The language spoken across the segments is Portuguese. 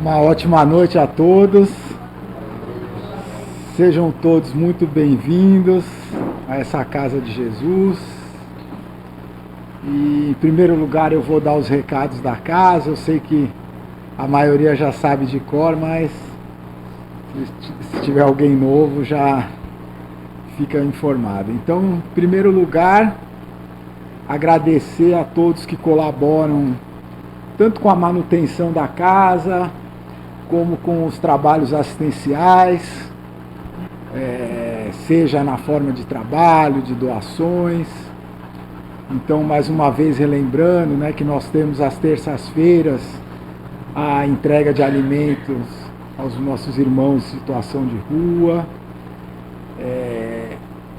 Uma ótima noite a todos. Sejam todos muito bem-vindos a essa casa de Jesus. E, em primeiro lugar, eu vou dar os recados da casa. Eu sei que a maioria já sabe de cor, mas se tiver alguém novo já fica informado. Então, em primeiro lugar, agradecer a todos que colaboram tanto com a manutenção da casa, como com os trabalhos assistenciais, seja na forma de trabalho, de doações. Então, mais uma vez relembrando, né, que nós temos às terças-feiras a entrega de alimentos aos nossos irmãos em situação de rua,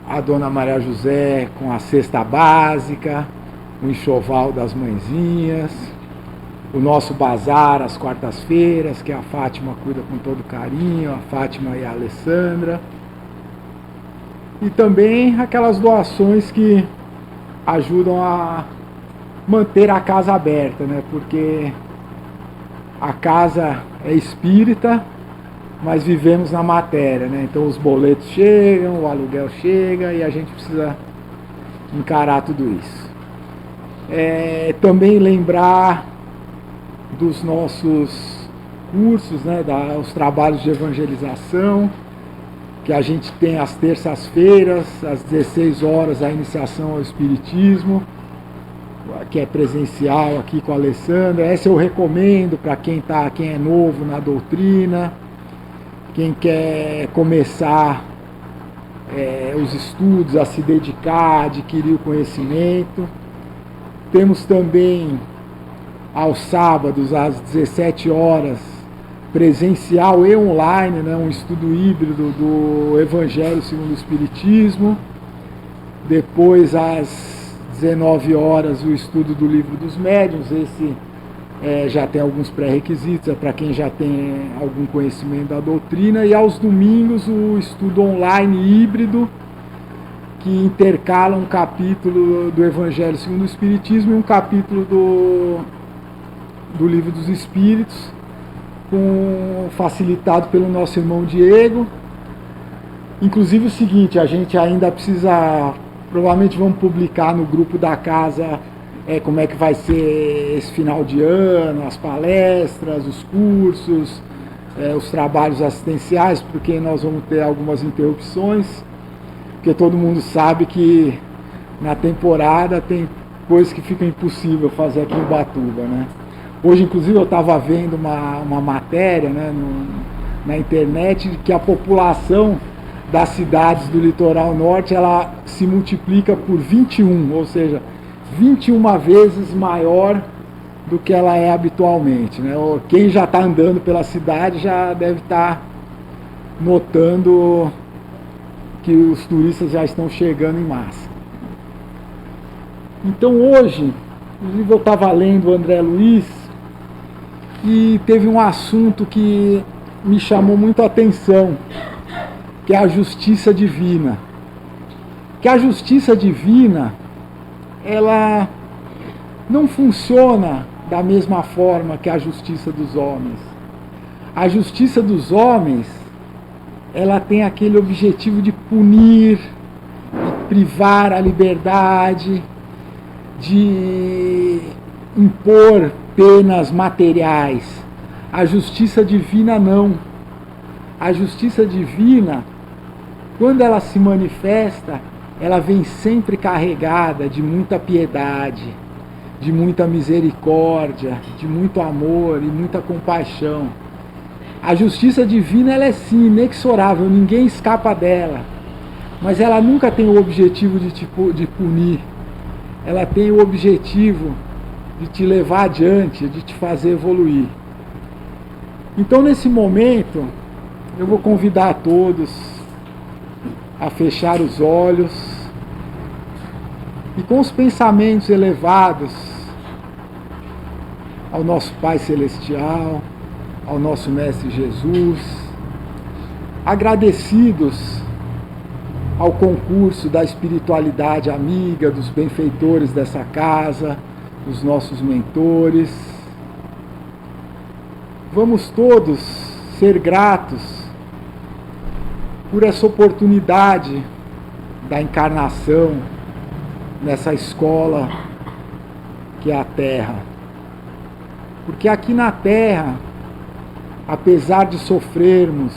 a Dona Maria José com a cesta básica, o enxoval das mãezinhas, o nosso bazar às quartas-feiras, que a Fátima cuida com todo carinho, a Fátima e a Alessandra. E também aquelas doações que ajudam a manter a casa aberta, né? Porque a casa é espírita, mas vivemos na matéria, né? Então os boletos chegam, o aluguel chega e a gente precisa encarar tudo isso. Também lembrar dos nossos cursos, né, os trabalhos de evangelização, que a gente tem às terças-feiras, às 16 horas, a iniciação ao Espiritismo, que é presencial aqui com a Alessandra. Essa eu recomendo para quem é novo na doutrina, quem quer começar os estudos, a se dedicar, adquirir o conhecimento. Temos também aos sábados, às 17 horas, presencial e online, né, um estudo híbrido do Evangelho segundo o Espiritismo. Depois, às 19 horas, o estudo do Livro dos Médiuns. Esse já tem alguns pré-requisitos, para quem já tem algum conhecimento da doutrina. E aos domingos, o estudo online híbrido, que intercala um capítulo do Evangelho segundo o Espiritismo e um capítulo do Livro dos Espíritos, facilitado pelo nosso irmão Diego. Inclusive o seguinte, a gente ainda precisa, provavelmente vamos publicar no grupo da casa como é que vai ser esse final de ano, as palestras, os cursos, os trabalhos assistenciais, porque nós vamos ter algumas interrupções, porque todo mundo sabe que na temporada tem coisas que ficam impossível fazer aqui em Ubatuba, né? Hoje, inclusive, eu estava vendo uma matéria, né, na internet, de que a população das cidades do litoral norte, ela se multiplica por 21, ou seja, 21 vezes maior do que ela é habitualmente, né? Quem já está andando pela cidade já deve estar notando que os turistas já estão chegando em massa. Então hoje, inclusive eu estava lendo o André Luiz, e teve um assunto que me chamou muito a atenção, que é a justiça divina. Que a justiça divina, ela não funciona da mesma forma que a justiça dos homens. A justiça dos homens, ela tem aquele objetivo de punir, de privar a liberdade, de impor penas materiais. A justiça divina não. A justiça divina, quando ela se manifesta, ela vem sempre carregada de muita piedade, de muita misericórdia, de muito amor e muita compaixão. A justiça divina, ela é sim inexorável, ninguém escapa dela, mas ela nunca tem o objetivo de punir. Ela tem o objetivo de te levar adiante, de te fazer evoluir. Então, nesse momento, eu vou convidar a todos a fechar os olhos e, com os pensamentos elevados ao nosso Pai Celestial, ao nosso Mestre Jesus, agradecidos ao concurso da espiritualidade amiga, dos benfeitores dessa casa, dos nossos mentores, vamos todos ser gratos por essa oportunidade da encarnação nessa escola que é a Terra. Porque aqui na Terra, apesar de sofrermos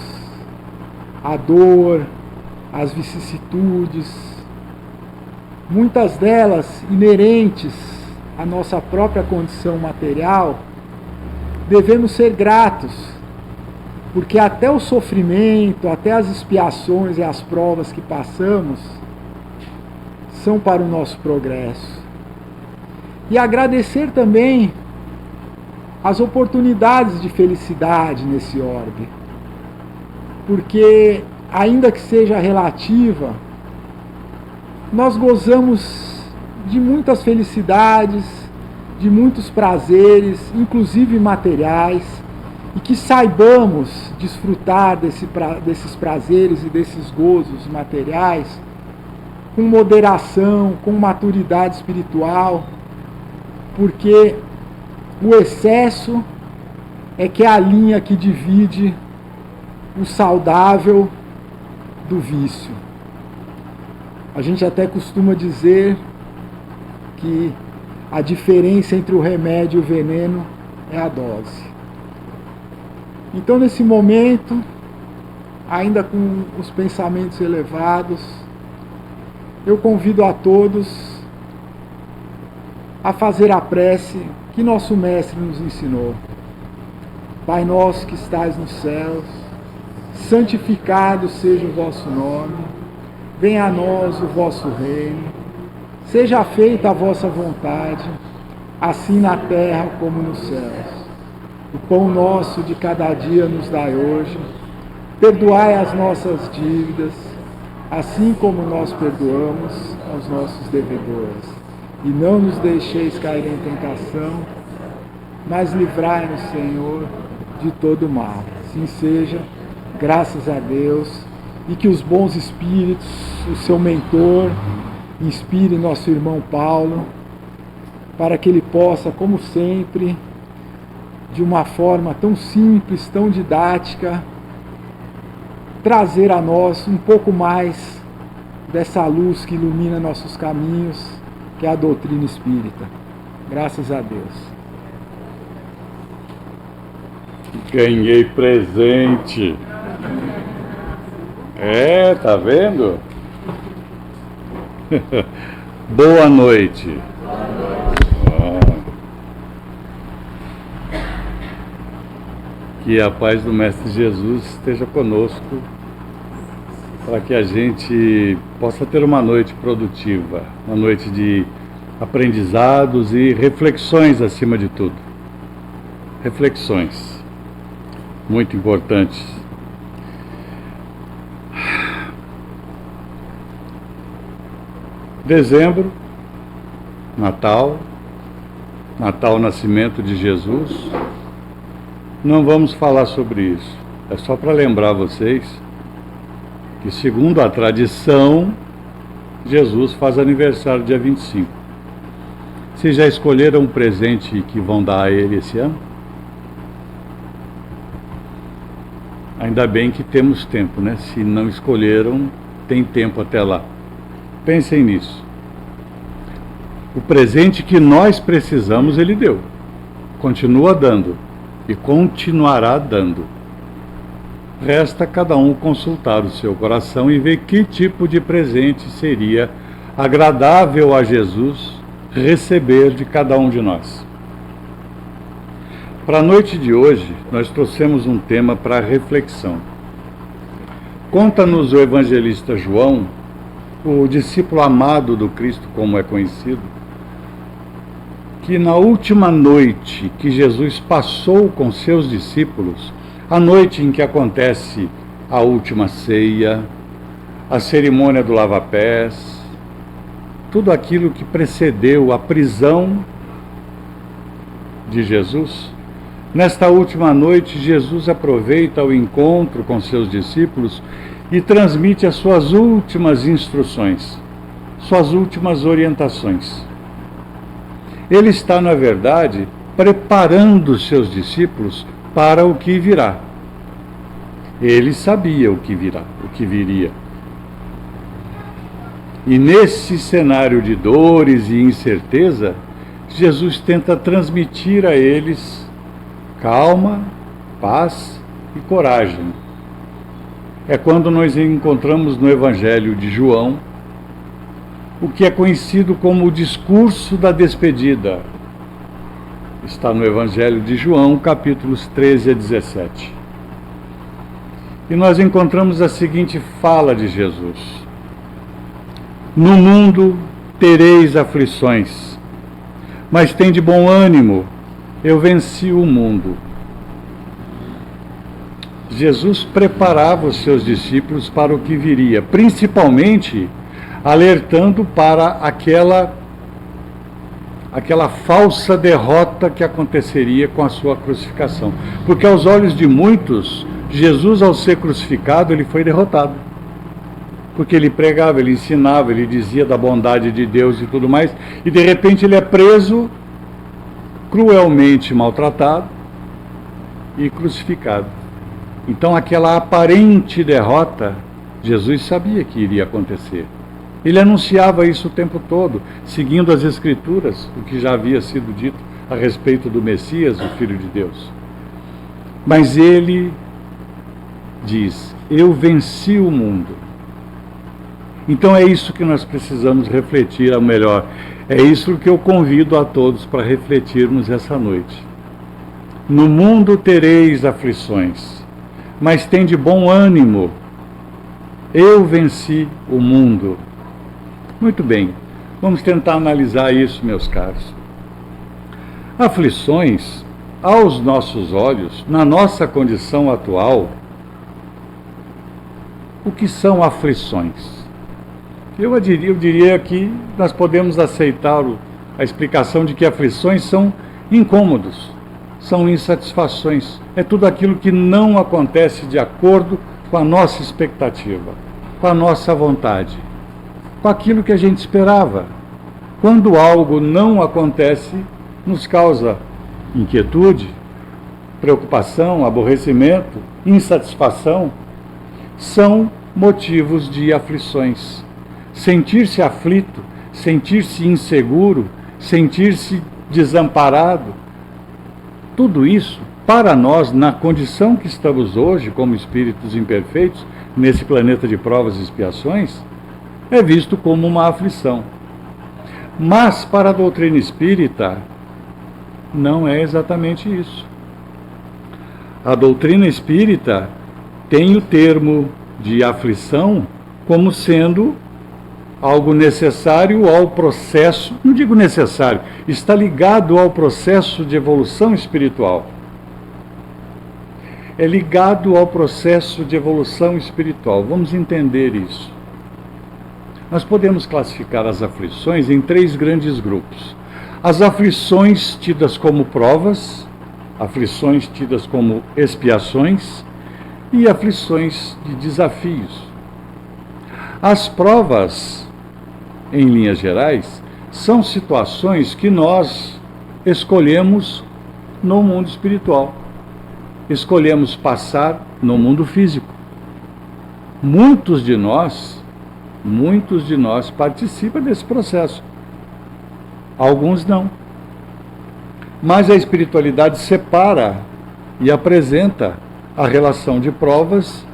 a dor, as vicissitudes, muitas delas inerentes à nossa própria condição material, devemos ser gratos, porque até o sofrimento, até as expiações e as provas que passamos são para o nosso progresso. E agradecer também as oportunidades de felicidade nesse orbe, porque, ainda que seja relativa, nós gozamos de muitas felicidades, de muitos prazeres, inclusive materiais, e que saibamos desfrutar desses prazeres e desses gozos materiais com moderação, com maturidade espiritual, porque o excesso é que é a linha que divide o saudável do vício. A gente até costuma dizer que a diferença entre o remédio e o veneno é a dose. Então, nesse momento, ainda com os pensamentos elevados, eu convido a todos a fazer a prece que nosso Mestre nos ensinou. Pai nosso que estais nos céus, santificado seja o vosso nome, venha a nós o vosso reino, seja feita a vossa vontade, assim na terra como nos céus. O pão nosso de cada dia nos dai hoje, perdoai as nossas dívidas, assim como nós perdoamos aos nossos devedores. E não nos deixeis cair em tentação, mas livrai-nos, Senhor, de todo mal. Assim seja, graças a Deus, e que os bons espíritos, o seu mentor, inspire nosso irmão Paulo, para que ele possa, como sempre, de uma forma tão simples, tão didática, trazer a nós um pouco mais dessa luz que ilumina nossos caminhos, que é a doutrina espírita. Graças a Deus. Ganhei presente. Tá vendo? Boa noite. Que a paz do Mestre Jesus esteja conosco, para que a gente possa ter uma noite produtiva, uma noite de aprendizados e reflexões acima de tudo. Reflexões muito importantes. Dezembro, Natal, nascimento de Jesus. Não vamos falar sobre isso. É só para lembrar vocês que, segundo a tradição, Jesus faz aniversário dia 25. Vocês já escolheram um presente que vão dar a ele esse ano? Ainda bem que temos tempo, né? Se não escolheram, tem tempo até lá. Pensem nisso. O presente que nós precisamos, ele deu. Continua dando. E continuará dando. Resta cada um consultar o seu coração e ver que tipo de presente seria agradável a Jesus receber de cada um de nós. Para a noite de hoje, nós trouxemos um tema para reflexão. Conta-nos o evangelista João, o discípulo amado do Cristo, como é conhecido, que na última noite que Jesus passou com seus discípulos, a noite em que acontece a última ceia, a cerimônia do lava-pés, tudo aquilo que precedeu a prisão de Jesus, nesta última noite Jesus aproveita o encontro com seus discípulos e transmite as suas últimas instruções, suas últimas orientações. Ele está, na verdade, preparando os seus discípulos para o que virá. Ele sabia o que virá, o que viria. E nesse cenário de dores e incerteza, Jesus tenta transmitir a eles calma, paz e coragem. É quando nós encontramos no Evangelho de João o que é conhecido como o discurso da despedida. Está no Evangelho de João, capítulos 13 a 17. E nós encontramos a seguinte fala de Jesus: no mundo tereis aflições, mas tende bom ânimo, eu venci o mundo. Jesus preparava os seus discípulos para o que viria, principalmente alertando para aquela falsa derrota que aconteceria com a sua crucificação. Porque aos olhos de muitos, Jesus, ao ser crucificado, ele foi derrotado. Porque ele pregava, ele ensinava, ele dizia da bondade de Deus e tudo mais, e de repente ele é preso, cruelmente maltratado e crucificado. Então aquela aparente derrota, Jesus sabia que iria acontecer. Ele anunciava isso o tempo todo, seguindo as Escrituras, o que já havia sido dito a respeito do Messias, o Filho de Deus. Mas ele diz: eu venci o mundo. Então é isso que nós precisamos refletir, ou melhor, é isso que eu convido a todos para refletirmos essa noite. No mundo tereis aflições, mas tende bom ânimo, eu venci o mundo. Muito bem, vamos tentar analisar isso, meus caros. Aflições, aos nossos olhos, na nossa condição atual, o que são aflições? Eu diria que nós podemos aceitar a explicação de que aflições são incômodos, são insatisfações. É tudo aquilo que não acontece de acordo com a nossa expectativa, com a nossa vontade, com aquilo que a gente esperava. Quando algo não acontece, nos causa inquietude, preocupação, aborrecimento, insatisfação. São motivos de aflições. Sentir-se aflito, sentir-se inseguro, sentir-se desamparado, tudo isso, para nós, na condição que estamos hoje, como espíritos imperfeitos, nesse planeta de provas e expiações, é visto como uma aflição. Mas, para a doutrina espírita, não é exatamente isso. A doutrina espírita tem o termo de aflição como sendo algo necessário ao processo, não digo necessário, está ligado ao processo de evolução espiritual. É ligado ao processo de evolução espiritual. Vamos entender isso. Nós podemos classificar as aflições em 3 grandes grupos. As aflições tidas como provas, aflições tidas como expiações e aflições de desafios. As provas, em linhas gerais, são situações que nós escolhemos no mundo espiritual. Escolhemos passar no mundo físico. Muitos de nós participam desse processo. Alguns não. Mas a espiritualidade separa e apresenta a relação de provas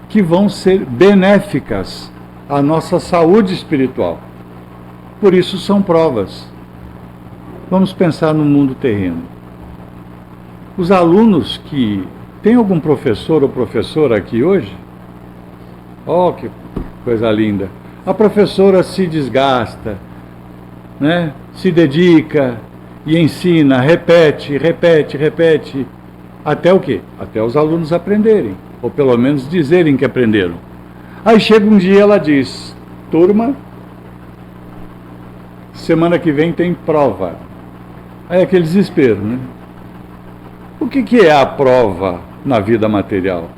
que vão ser benéficas à nossa saúde espiritual. Por isso são provas. Vamos pensar no mundo terreno. Os alunos que... Tem algum professor ou professora aqui hoje? Oh, que coisa linda. A professora se desgasta, né? Se dedica e ensina, repete, até o quê? Até os alunos aprenderem, ou pelo menos dizerem que aprenderam. Aí chega um dia, ela diz: turma, semana que vem tem prova. Aí é aquele desespero, né? O que é a prova na vida material?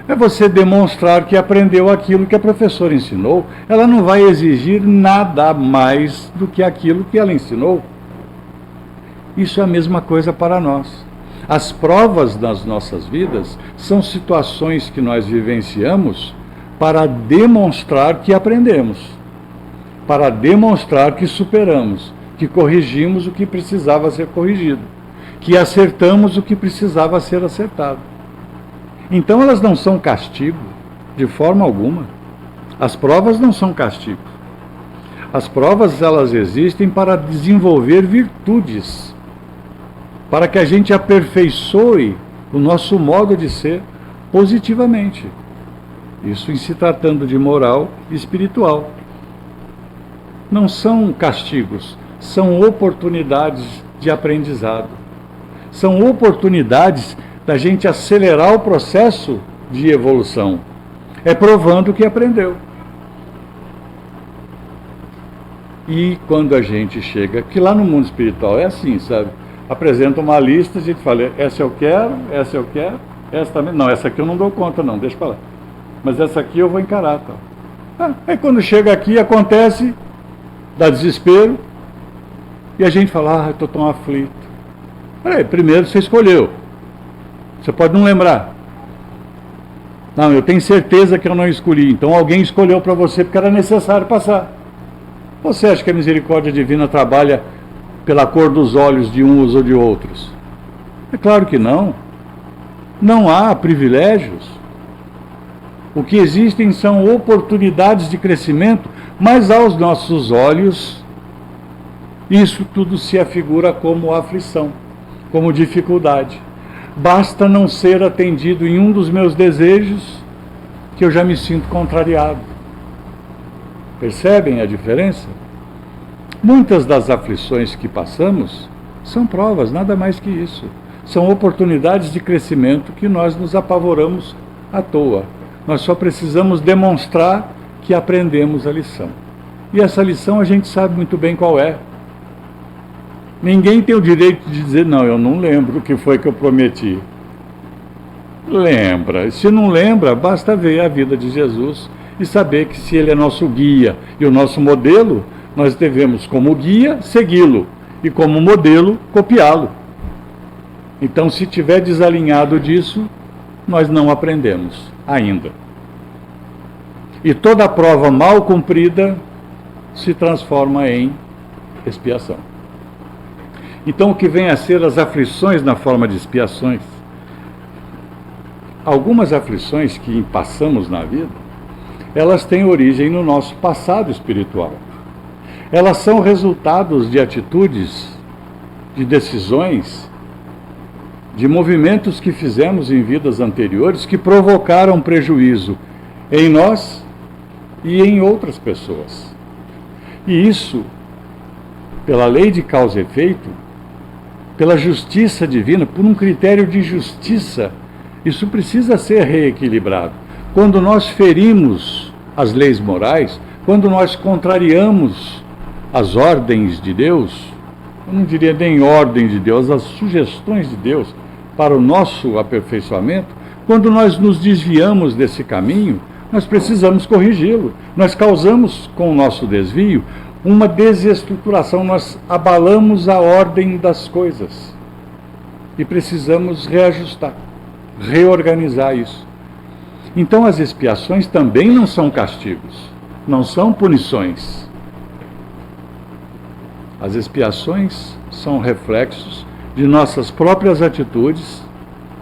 É você demonstrar que aprendeu aquilo que a professora ensinou. Ela não vai exigir nada mais do que aquilo que ela ensinou. Isso é a mesma coisa para nós. As provas das nossas vidas são situações que nós vivenciamos para demonstrar que aprendemos, para demonstrar que superamos, que corrigimos o que precisava ser corrigido, que acertamos o que precisava ser acertado. Então elas não são castigo, de forma alguma. As provas não são castigo. As provas, elas existem para desenvolver virtudes, para que a gente aperfeiçoe o nosso modo de ser positivamente. Isso em se tratando de moral espiritual. Não são castigos, são oportunidades de aprendizado. São oportunidades da gente acelerar o processo de evolução. É provando que aprendeu. E quando a gente chega, que lá no mundo espiritual é assim, sabe? Apresenta uma lista, a gente fala, essa eu quero, essa também. Não, essa aqui eu não dou conta não, deixa pra lá. Mas essa aqui eu vou encarar. Tá? Aí quando chega aqui, acontece, dá desespero, e a gente fala, eu estou tão aflito. Peraí, primeiro você escolheu. Você pode não lembrar. Não, eu tenho certeza que eu não escolhi. Então alguém escolheu para você porque era necessário passar. Você acha que a misericórdia divina trabalha pela cor dos olhos de uns ou de outros? É claro que não. Não há privilégios. O que existem são oportunidades de crescimento, mas aos nossos olhos, isso tudo se afigura como aflição, como dificuldade. Basta não ser atendido em um dos meus desejos que eu já me sinto contrariado. Percebem a diferença? Muitas das aflições que passamos são provas, nada mais que isso. São oportunidades de crescimento que nós nos apavoramos à toa. Nós só precisamos demonstrar que aprendemos a lição. E essa lição a gente sabe muito bem qual é. Ninguém tem o direito de dizer, não, eu não lembro o que foi que eu prometi. Lembra. E se não lembra, basta ver a vida de Jesus e saber que se ele é nosso guia e o nosso modelo, nós devemos, como guia, segui-lo e como modelo, copiá-lo. Então, se tiver desalinhado disso, nós não aprendemos ainda. E toda prova mal cumprida se transforma em expiação. Então, o que vem a ser as aflições na forma de expiações? Algumas aflições que passamos na vida, elas têm origem no nosso passado espiritual. Elas são resultados de atitudes, de decisões, de movimentos que fizemos em vidas anteriores que provocaram prejuízo em nós e em outras pessoas. E isso, pela lei de causa e efeito, pela justiça divina, por um critério de justiça, isso precisa ser reequilibrado. Quando nós ferimos as leis morais, quando nós contrariamos as ordens de Deus, eu não diria nem ordem de Deus, as sugestões de Deus para o nosso aperfeiçoamento, quando nós nos desviamos desse caminho, nós precisamos corrigi-lo. Nós causamos com o nosso desvio uma desestruturação, nós abalamos a ordem das coisas e precisamos reajustar, reorganizar isso. Então as expiações também não são castigos, não são punições. As expiações são reflexos de nossas próprias atitudes,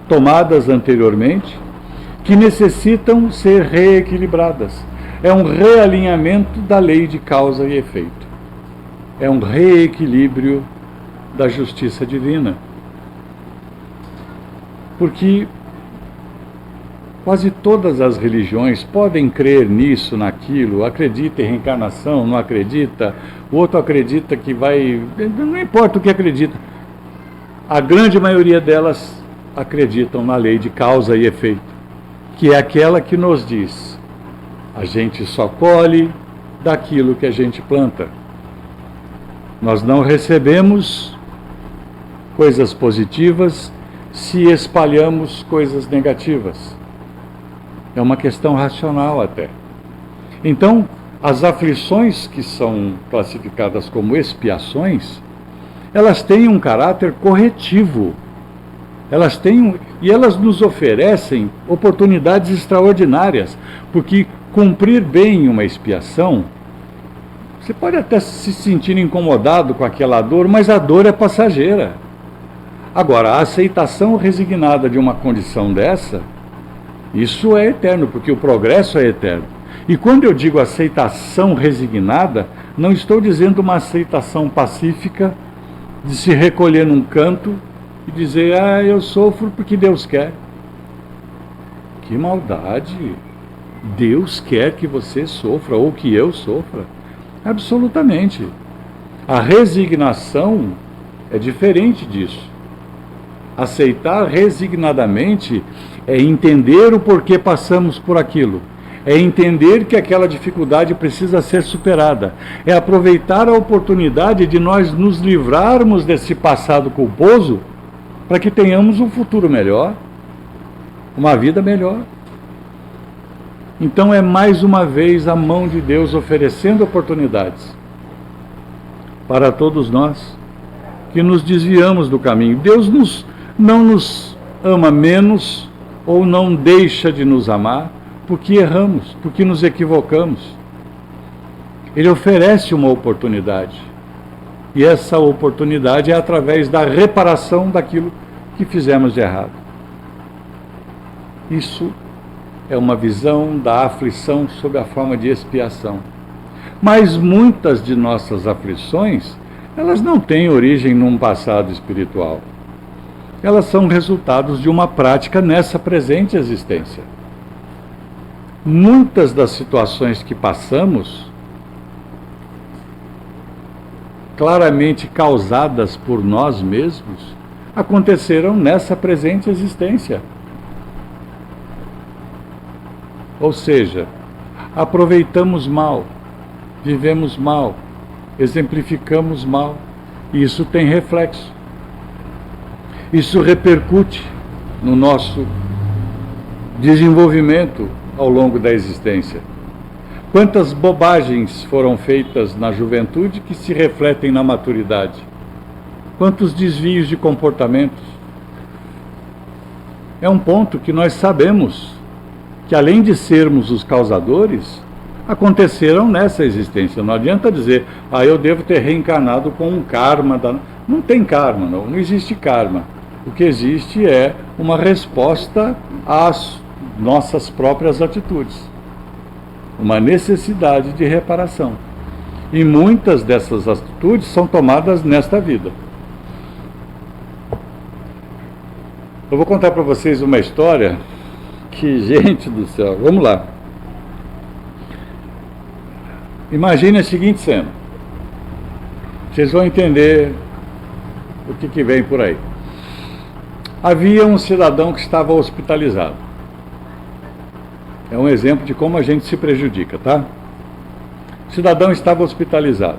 tomadas anteriormente, que necessitam ser reequilibradas. É um realinhamento da lei de causa e efeito. É um reequilíbrio da justiça divina. Porque quase todas as religiões podem crer nisso, naquilo, acredita em reencarnação, não acredita, o outro acredita que vai... Não importa o que acredita. A grande maioria delas acreditam na lei de causa e efeito, que é aquela que nos diz: a gente só colhe daquilo que a gente planta. Nós não recebemos coisas positivas se espalhamos coisas negativas. É uma questão racional até. Então, as aflições que são classificadas como expiações, elas têm um caráter corretivo. Elas têm, e elas nos oferecem oportunidades extraordinárias, porque cumprir bem uma expiação, você pode até se sentir incomodado com aquela dor, mas a dor é passageira. Agora, a aceitação resignada de uma condição dessa, isso é eterno, porque o progresso é eterno. E quando eu digo aceitação resignada, não estou dizendo uma aceitação pacífica de se recolher num canto e dizer, eu sofro porque Deus quer. Que maldade! Deus quer que você sofra ou que eu sofra. Absolutamente. A resignação é diferente disso. Aceitar resignadamente é entender o porquê passamos por aquilo. É entender que aquela dificuldade precisa ser superada. É aproveitar a oportunidade de nós nos livrarmos desse passado culposo para que tenhamos um futuro melhor, uma vida melhor. Então é mais uma vez a mão de Deus oferecendo oportunidades para todos nós que nos desviamos do caminho. Deus não nos ama menos ou não deixa de nos amar porque erramos, porque nos equivocamos. Ele oferece uma oportunidade. E essa oportunidade é através da reparação daquilo que fizemos de errado. Isso é uma visão da aflição sob a forma de expiação. Mas muitas de nossas aflições, elas não têm origem num passado espiritual. Elas são resultados de uma prática nessa presente existência. Muitas das situações que passamos, claramente causadas por nós mesmos, aconteceram nessa presente existência. Ou seja, aproveitamos mal, vivemos mal, exemplificamos mal, e isso tem reflexo. Isso repercute no nosso desenvolvimento ao longo da existência. Quantas bobagens foram feitas na juventude que se refletem na maturidade? Quantos desvios de comportamentos? É um ponto que nós sabemos que, além de sermos os causadores, aconteceram nessa existência. Não adianta dizer, eu devo ter reencarnado com um karma. Não tem karma, não existe karma. O que existe é uma resposta às nossas próprias atitudes. Uma necessidade de reparação. E muitas dessas atitudes são tomadas nesta vida. Eu vou contar para vocês uma história que, gente do céu, vamos lá. Imagine a seguinte cena. Vocês vão entender o que vem por aí. Havia um cidadão que estava hospitalizado. É um exemplo de como a gente se prejudica, tá? O cidadão estava hospitalizado,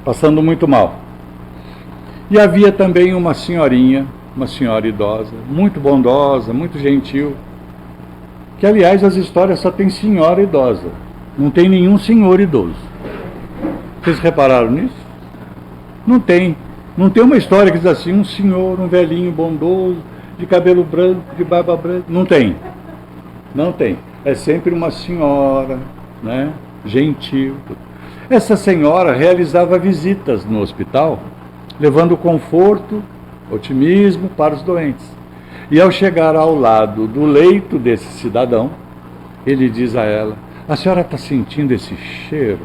passando muito mal. E havia também uma senhorinha, uma senhora idosa, muito bondosa, muito gentil, que, aliás, as histórias só tem senhora idosa, não tem nenhum senhor idoso. Vocês repararam nisso? Não tem. Não tem uma história que diz assim, um senhor, um velhinho bondoso, de cabelo branco, de barba branca. Não tem. Não tem. É sempre uma senhora, né, gentil. Essa senhora realizava visitas no hospital, levando conforto, otimismo para os doentes. E ao chegar ao lado do leito desse cidadão, ele diz a ela, a senhora está sentindo esse cheiro?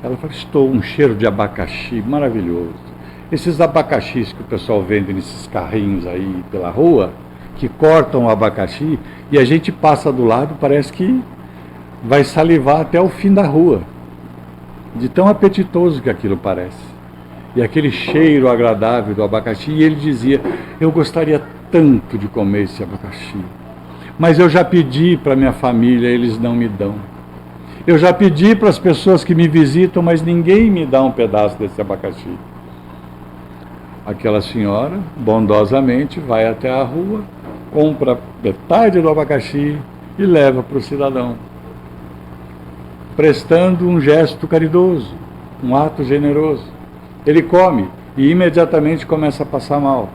Ela fala, estou, um cheiro de abacaxi maravilhoso. Esses abacaxis que o pessoal vende nesses carrinhos aí pela rua, que cortam o abacaxi, e a gente passa do lado, parece que vai salivar até o fim da rua, de tão apetitoso que aquilo parece. E aquele cheiro agradável do abacaxi, e ele dizia, eu gostaria tanto de comer esse abacaxi, mas eu já pedi para minha família, eles não me dão. Eu já pedi para as pessoas que me visitam, mas ninguém me dá um pedaço desse abacaxi. Aquela senhora, bondosamente, vai até a rua, compra metade do abacaxi e leva para o cidadão, prestando um gesto caridoso, um ato generoso. Ele come e imediatamente começa a passar mal,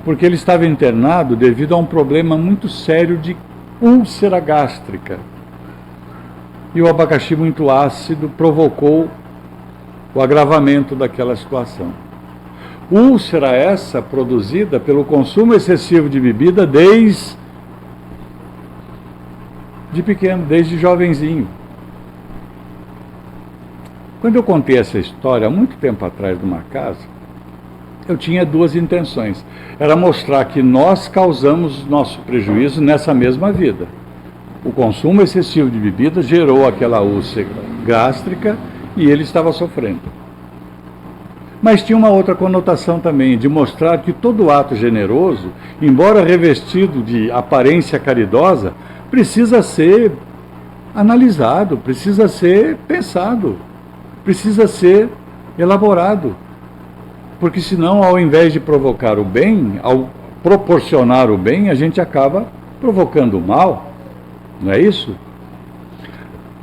porque ele estava internado devido a um problema muito sério de úlcera gástrica. E o abacaxi muito ácido provocou o agravamento daquela situação. Úlcera essa produzida pelo consumo excessivo de bebida desde pequeno, desde jovenzinho. Quando eu contei essa história, há muito tempo atrás, numa casa, eu tinha duas intenções. Era mostrar que nós causamos nosso prejuízo nessa mesma vida. O consumo excessivo de bebida gerou aquela úlcera gástrica e ele estava sofrendo. Mas tinha uma outra conotação também, de mostrar que todo ato generoso, embora revestido de aparência caridosa, precisa ser analisado, precisa ser pensado, precisa ser elaborado. Porque senão, ao invés de provocar o bem, ao proporcionar o bem, a gente acaba provocando o mal. Não é isso?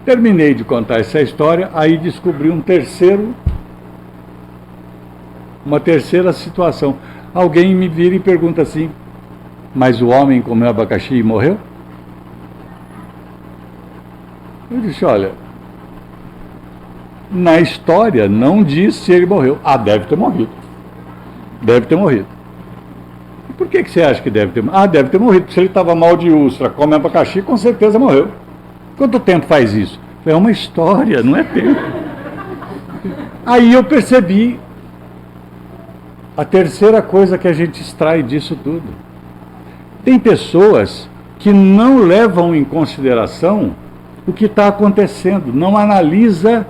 Terminei de contar essa história, aí descobri uma terceira situação. Alguém me vira e pergunta assim: mas o homem comeu abacaxi e morreu? Eu disse: olha, na história não diz se ele morreu. Ah, deve ter morrido. Deve ter morrido. E por que você acha que deve ter morrido? Ah, deve ter morrido, porque se ele estava mal de úlcera, come abacaxi, com certeza morreu. Quanto tempo faz isso? É uma história, não é tempo. Aí eu percebi a terceira coisa que a gente extrai disso tudo. Tem pessoas que não levam em consideração o que está acontecendo, não analisa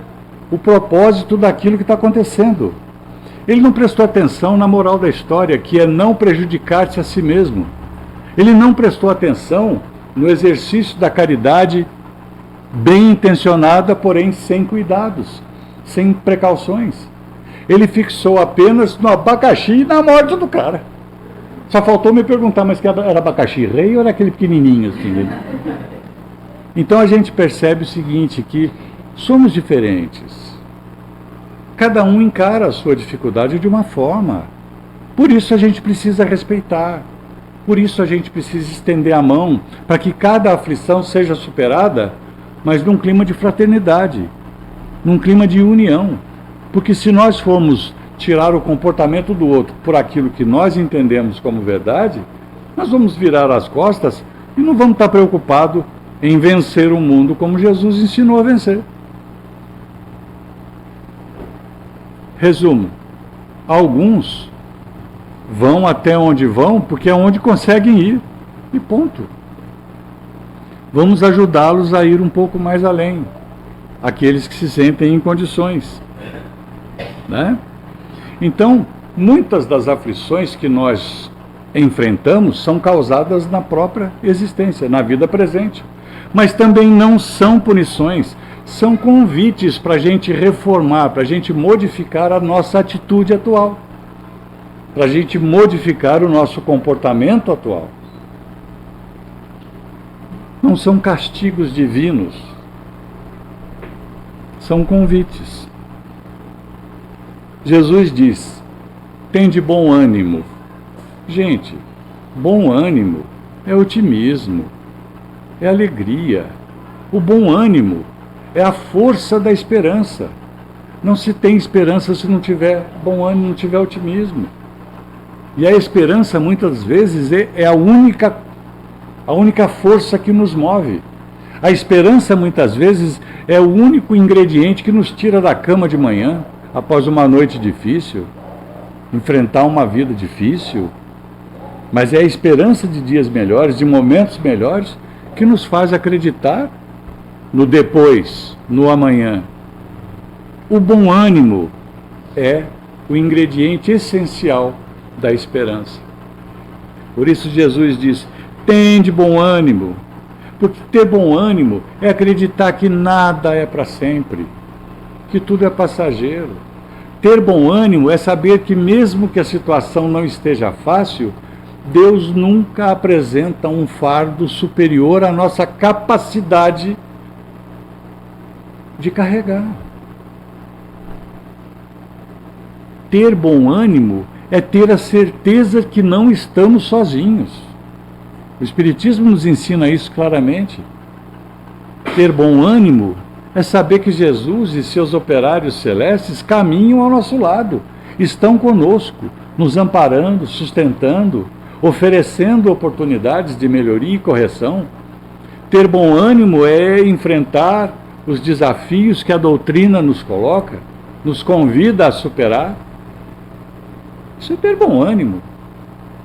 o propósito daquilo que está acontecendo. Ele não prestou atenção na moral da história, que é não prejudicar-se a si mesmo. Ele não prestou atenção no exercício da caridade bem intencionada, porém sem cuidados, sem precauções. Ele fixou apenas no abacaxi e na morte do cara. Só faltou me perguntar, mas que era abacaxi rei ou era aquele pequenininho assim? Então a gente percebe o seguinte, que somos diferentes. Cada um encara a sua dificuldade de uma forma. Por isso a gente precisa respeitar. Por isso a gente precisa estender a mão para que cada aflição seja superada, mas num clima de fraternidade, num clima de união. Porque se nós formos tirar o comportamento do outro por aquilo que nós entendemos como verdade, nós vamos virar as costas e não vamos estar preocupados em vencer o mundo como Jesus ensinou a vencer. Resumo: alguns vão até onde vão porque é onde conseguem ir, e ponto. Vamos ajudá-los a ir um pouco mais além, aqueles que se sentem em condições, né? Então, muitas das aflições que nós enfrentamos são causadas na própria existência, na vida presente. Mas também não são punições, são convites para a gente reformar, para a gente modificar a nossa atitude atual, para a gente modificar o nosso comportamento atual. Não são castigos divinos, são convites. Jesus diz: tende bom ânimo. Gente, bom ânimo é otimismo, é alegria. O bom ânimo é a força da esperança. Não se tem esperança se não tiver bom ânimo, não tiver otimismo. E a esperança, muitas vezes, é a única força que nos move. A esperança, muitas vezes, é o único ingrediente que nos tira da cama de manhã, após uma noite difícil, enfrentar uma vida difícil. Mas é a esperança de dias melhores, de momentos melhores, que nos faz acreditar no depois, no amanhã. O bom ânimo é o ingrediente essencial da esperança. Por isso Jesus diz: tende bom ânimo. Porque ter bom ânimo é acreditar que nada é para sempre, que tudo é passageiro. Ter bom ânimo é saber que mesmo que a situação não esteja fácil, Deus nunca apresenta um fardo superior à nossa capacidade de carregar. Ter bom ânimo é ter a certeza que não estamos sozinhos. O Espiritismo nos ensina isso claramente. Ter bom ânimo é saber que Jesus e seus operários celestes caminham ao nosso lado, estão conosco, nos amparando, sustentando, oferecendo oportunidades de melhoria e correção. Ter bom ânimo é enfrentar os desafios que a doutrina nos coloca, nos convida a superar. Isso é ter bom ânimo.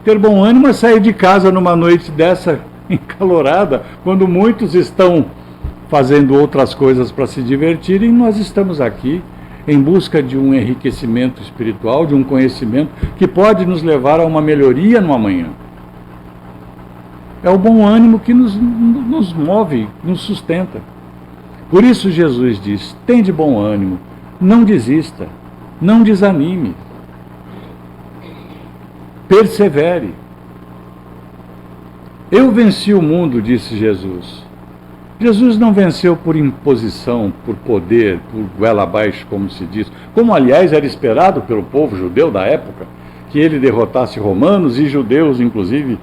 Ter bom ânimo é sair de casa numa noite dessa encalorada, quando muitos estão fazendo outras coisas para se divertirem, nós estamos aqui em busca de um enriquecimento espiritual, de um conhecimento que pode nos levar a uma melhoria no amanhã. É o bom ânimo que nos move, nos sustenta. Por isso Jesus diz: tende bom ânimo, não desista, não desanime, persevere. Eu venci o mundo, disse Jesus. Jesus não venceu por imposição, por poder, por goela abaixo, como se diz, como aliás era esperado pelo povo judeu da época, que ele derrotasse romanos e judeus, inclusive,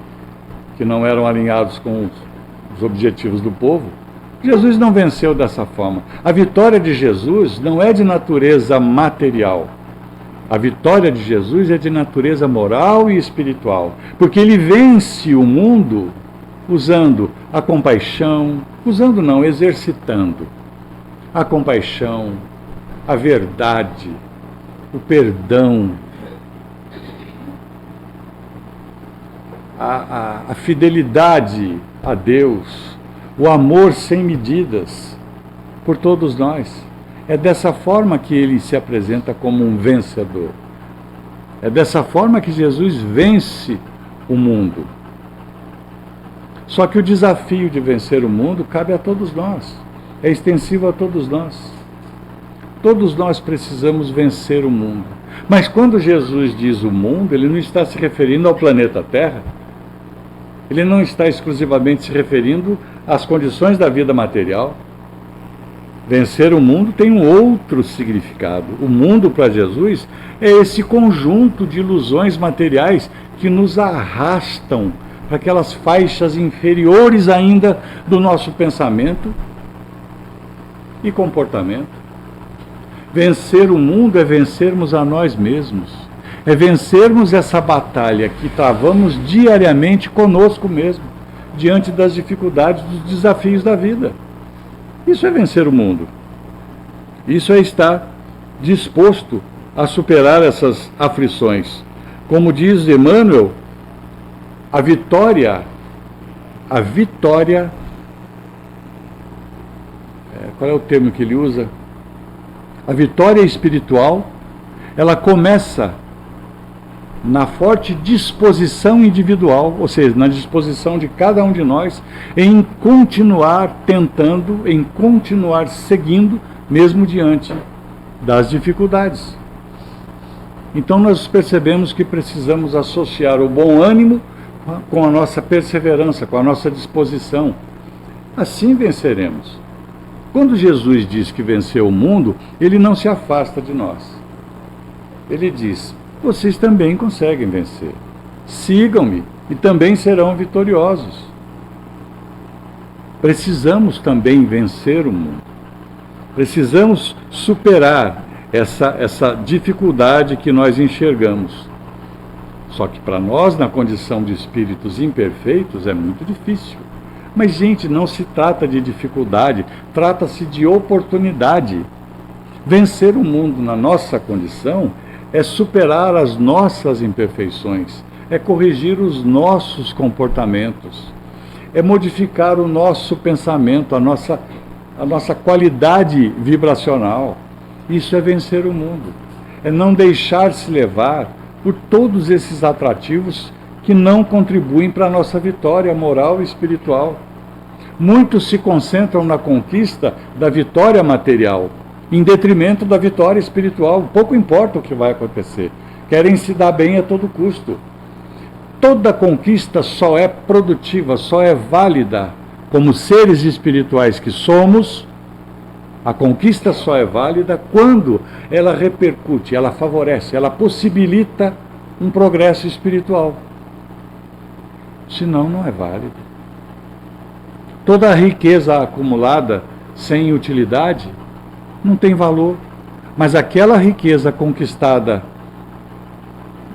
que não eram alinhados com os objetivos do povo. Jesus não venceu dessa forma. A vitória de Jesus não é de natureza material. A vitória de Jesus é de natureza moral e espiritual, porque ele vence o mundo usando a compaixão, exercitando a compaixão, a verdade, o perdão, a fidelidade a Deus, o amor sem medidas por todos nós. É dessa forma que ele se apresenta como um vencedor. É dessa forma que Jesus vence o mundo. Só que o desafio de vencer o mundo cabe a todos nós. É extensivo a todos nós. Todos nós precisamos vencer o mundo. Mas quando Jesus diz o mundo, ele não está se referindo ao planeta Terra. Ele não está exclusivamente se referindo às condições da vida material. Vencer o mundo tem um outro significado. O mundo, para Jesus, é esse conjunto de ilusões materiais que nos arrastam para aquelas faixas inferiores ainda do nosso pensamento e comportamento. Vencer o mundo é vencermos a nós mesmos. É vencermos essa batalha que travamos diariamente conosco mesmo, diante das dificuldades, dos desafios da vida. Isso é vencer o mundo. Isso é estar disposto a superar essas aflições. Como diz Emmanuel, a vitória, qual é o termo que ele usa? A vitória espiritual, ela começa na forte disposição individual, ou seja, na disposição de cada um de nós em continuar tentando, em continuar seguindo, mesmo diante das dificuldades. Então nós percebemos que precisamos associar o bom ânimo com a nossa perseverança, com a nossa disposição. Assim venceremos. Quando Jesus diz que venceu o mundo, ele não se afasta de nós. Ele diz: vocês também conseguem vencer. Sigam-me e também serão vitoriosos. Precisamos também vencer o mundo. Precisamos superar essa dificuldade que nós enxergamos. Só que para nós, na condição de espíritos imperfeitos, é muito difícil. Mas, gente, não se trata de dificuldade, trata-se de oportunidade. Vencer o mundo na nossa condição é superar as nossas imperfeições, é corrigir os nossos comportamentos, é modificar o nosso pensamento, a nossa qualidade vibracional. Isso é vencer o mundo. É não deixar-se levar por todos esses atrativos que não contribuem para a nossa vitória moral e espiritual. Muitos se concentram na conquista da vitória material, em detrimento da vitória espiritual. Pouco importa o que vai acontecer. Querem se dar bem a todo custo. Toda conquista só é produtiva, só é válida como seres espirituais que somos. A conquista só é válida quando ela repercute, ela favorece, ela possibilita um progresso espiritual. Senão, não é válido. Toda a riqueza acumulada sem utilidade não tem valor. Mas aquela riqueza conquistada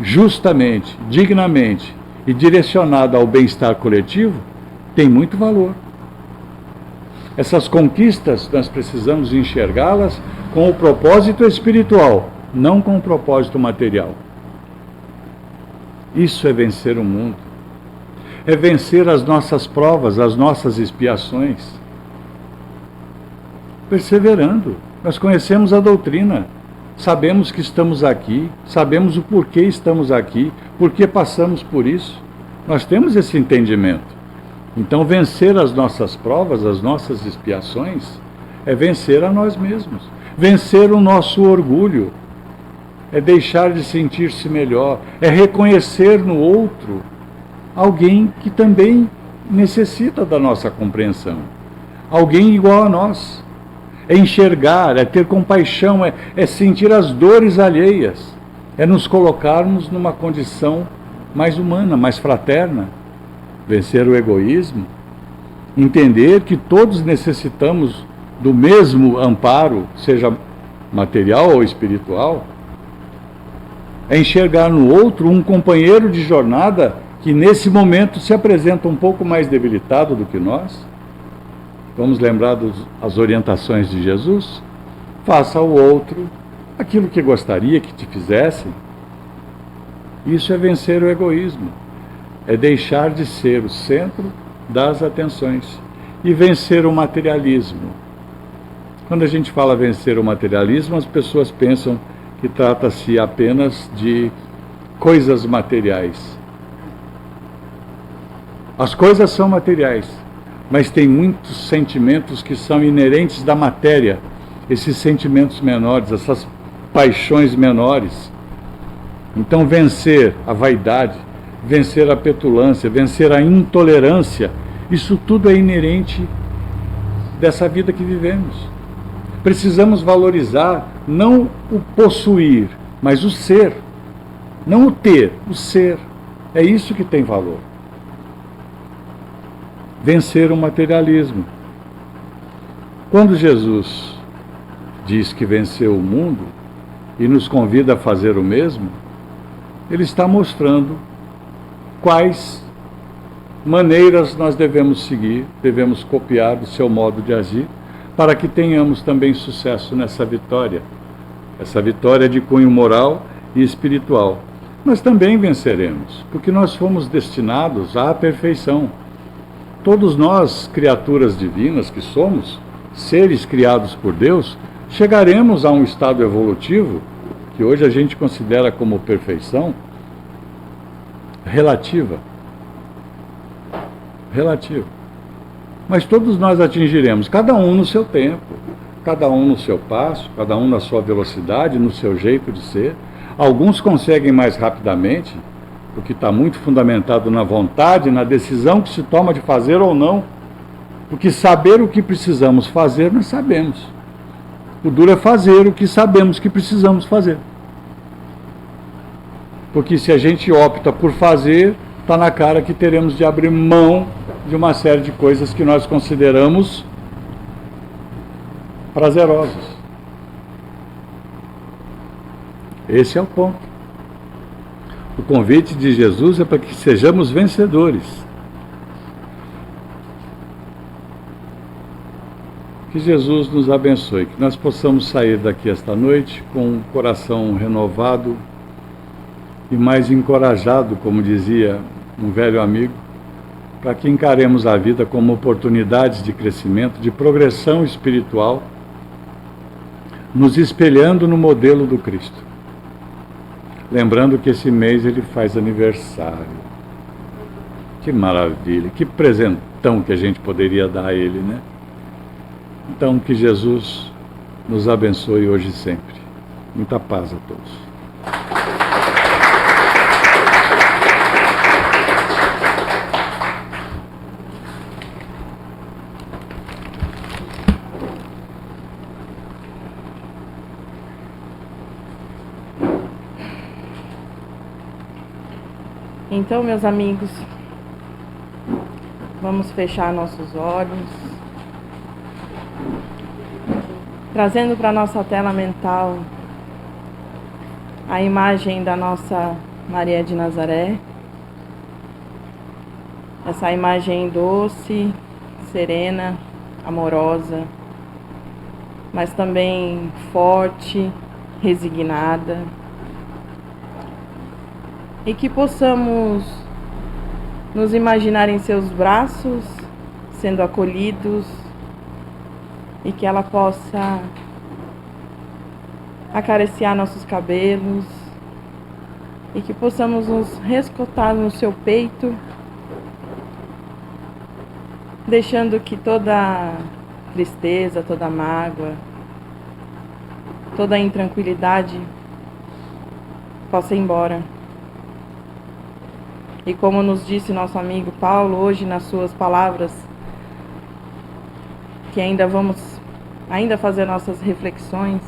justamente, dignamente e direcionada ao bem-estar coletivo tem muito valor. Essas conquistas nós precisamos enxergá-las com o propósito espiritual, não com o propósito material. Isso é vencer o mundo. É vencer as nossas provas, as nossas expiações. Perseverando. Nós conhecemos a doutrina. Sabemos que estamos aqui. Sabemos o porquê estamos aqui. Porquê passamos por isso. Nós temos esse entendimento. Então, vencer as nossas provas, as nossas expiações, é vencer a nós mesmos. Vencer o nosso orgulho. É deixar de sentir-se melhor. É reconhecer no outro alguém que também necessita da nossa compreensão. Alguém igual a nós. É enxergar, é ter compaixão, é sentir as dores alheias. É nos colocarmos numa condição mais humana, mais fraterna. Vencer o egoísmo. Entender que todos necessitamos do mesmo amparo, seja material ou espiritual. É enxergar no outro um companheiro de jornada que nesse momento se apresenta um pouco mais debilitado do que nós. Vamos lembrar das orientações de Jesus? Faça ao outro aquilo que gostaria que te fizessem. Isso é vencer o egoísmo. É deixar de ser o centro das atenções e vencer o materialismo. Quando a gente fala vencer o materialismo, as pessoas pensam que trata-se apenas de coisas materiais. As coisas são materiais, mas tem muitos sentimentos que são inerentes da matéria, esses sentimentos menores, essas paixões menores. Então, vencer a vaidade, vencer a petulância, vencer a intolerância, isso tudo é inerente dessa vida que vivemos. Precisamos valorizar não o possuir, mas o ser. Não o ter, o ser. É isso que tem valor. Vencer o materialismo. Quando Jesus diz que venceu o mundo e nos convida a fazer o mesmo, ele está mostrando quais maneiras nós devemos seguir, devemos copiar o seu modo de agir, para que tenhamos também sucesso nessa vitória. Essa vitória de cunho moral e espiritual. Nós também venceremos, porque nós fomos destinados à perfeição. Todos nós, criaturas divinas que somos, seres criados por Deus, chegaremos a um estado evolutivo, que hoje a gente considera como perfeição, relativa. Mas todos nós atingiremos, cada um no seu tempo, cada um no seu passo, cada um na sua velocidade, no seu jeito de ser. Alguns conseguem mais rapidamente, porque está muito fundamentado na vontade, na decisão que se toma de fazer ou não. Porque saber o que precisamos fazer, nós sabemos. O duro é fazer o que sabemos que precisamos fazer. Porque se a gente opta por fazer, está na cara que teremos de abrir mão de uma série de coisas que nós consideramos prazerosas. Esse é o ponto. O convite de Jesus é para que sejamos vencedores. Que Jesus nos abençoe, que nós possamos sair daqui esta noite com um coração renovado e mais encorajado, como dizia um velho amigo, para que encaremos a vida como oportunidades de crescimento, de progressão espiritual, nos espelhando no modelo do Cristo. Lembrando que esse mês ele faz aniversário. Que maravilha, que presentão que a gente poderia dar a ele, né? Então, que Jesus nos abençoe hoje e sempre. Muita paz a todos. Então, meus amigos, vamos fechar nossos olhos, trazendo para nossa tela mental a imagem da nossa Maria de Nazaré, essa imagem doce, serena, amorosa, mas também forte, resignada, e que possamos nos imaginar em seus braços, sendo acolhidos, e que ela possa acariciar nossos cabelos, e que possamos nos resguardar no seu peito, deixando que toda tristeza, toda mágoa, toda intranquilidade possa ir embora. E como nos disse nosso amigo Paulo hoje nas suas palavras, que ainda vamos fazer nossas reflexões,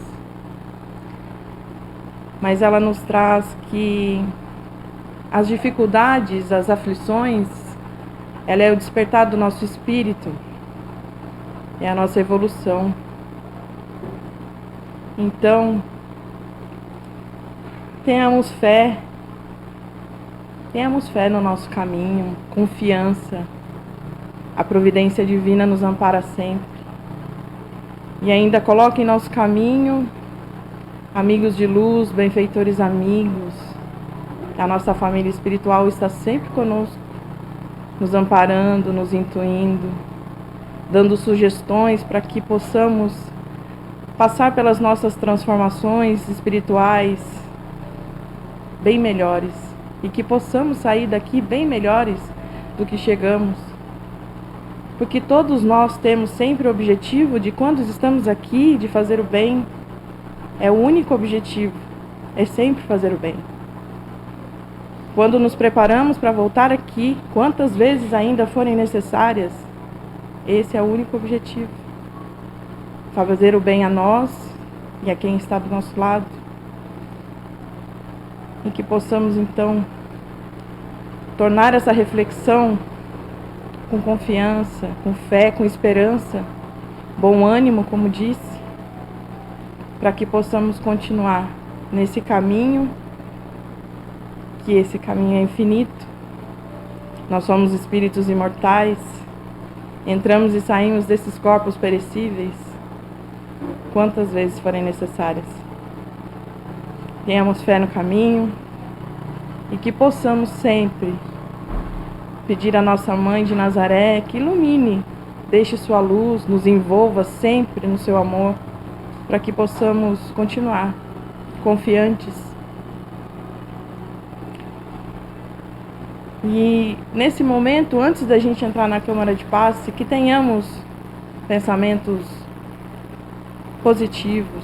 mas ela nos traz que as dificuldades, as aflições, ela é o despertar do nosso espírito, é a nossa evolução. Então, tenhamos fé no nosso caminho, confiança. A providência divina nos ampara sempre. E ainda coloque em nosso caminho amigos de luz, benfeitores amigos. A nossa família espiritual está sempre conosco, nos amparando, nos intuindo, dando sugestões para que possamos passar pelas nossas transformações espirituais bem melhores e que possamos sair daqui bem melhores do que chegamos. Porque todos nós temos sempre o objetivo de, quando estamos aqui, de fazer o bem. É o único objetivo, é sempre fazer o bem. Quando nos preparamos para voltar aqui, quantas vezes ainda forem necessárias, esse é o único objetivo. Fazer o bem a nós e a quem está do nosso lado. E que possamos, então, tornar essa reflexão com confiança, com fé, com esperança, bom ânimo, como disse, para que possamos continuar nesse caminho, que esse caminho é infinito. Nós somos espíritos imortais, entramos e saímos desses corpos perecíveis quantas vezes forem necessárias. Tenhamos fé no caminho e que possamos sempre pedir à nossa Mãe de Nazaré que ilumine, deixe sua luz, nos envolva sempre no seu amor, para que possamos continuar confiantes. E nesse momento, antes da gente entrar na Câmara de Passe, que tenhamos pensamentos positivos,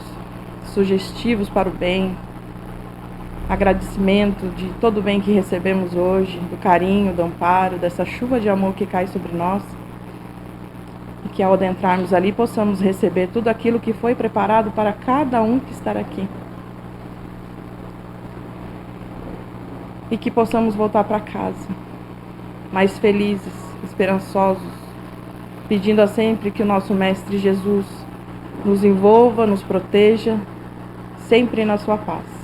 sugestivos para o bem, agradecimento de todo o bem que recebemos hoje, do carinho, do amparo, dessa chuva de amor que cai sobre nós, e que ao adentrarmos ali possamos receber tudo aquilo que foi preparado para cada um que está aqui. E que possamos voltar para casa, mais felizes, esperançosos, pedindo a sempre que o nosso Mestre Jesus nos envolva, nos proteja, sempre na sua paz.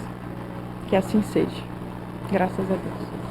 Que assim seja. Graças a Deus.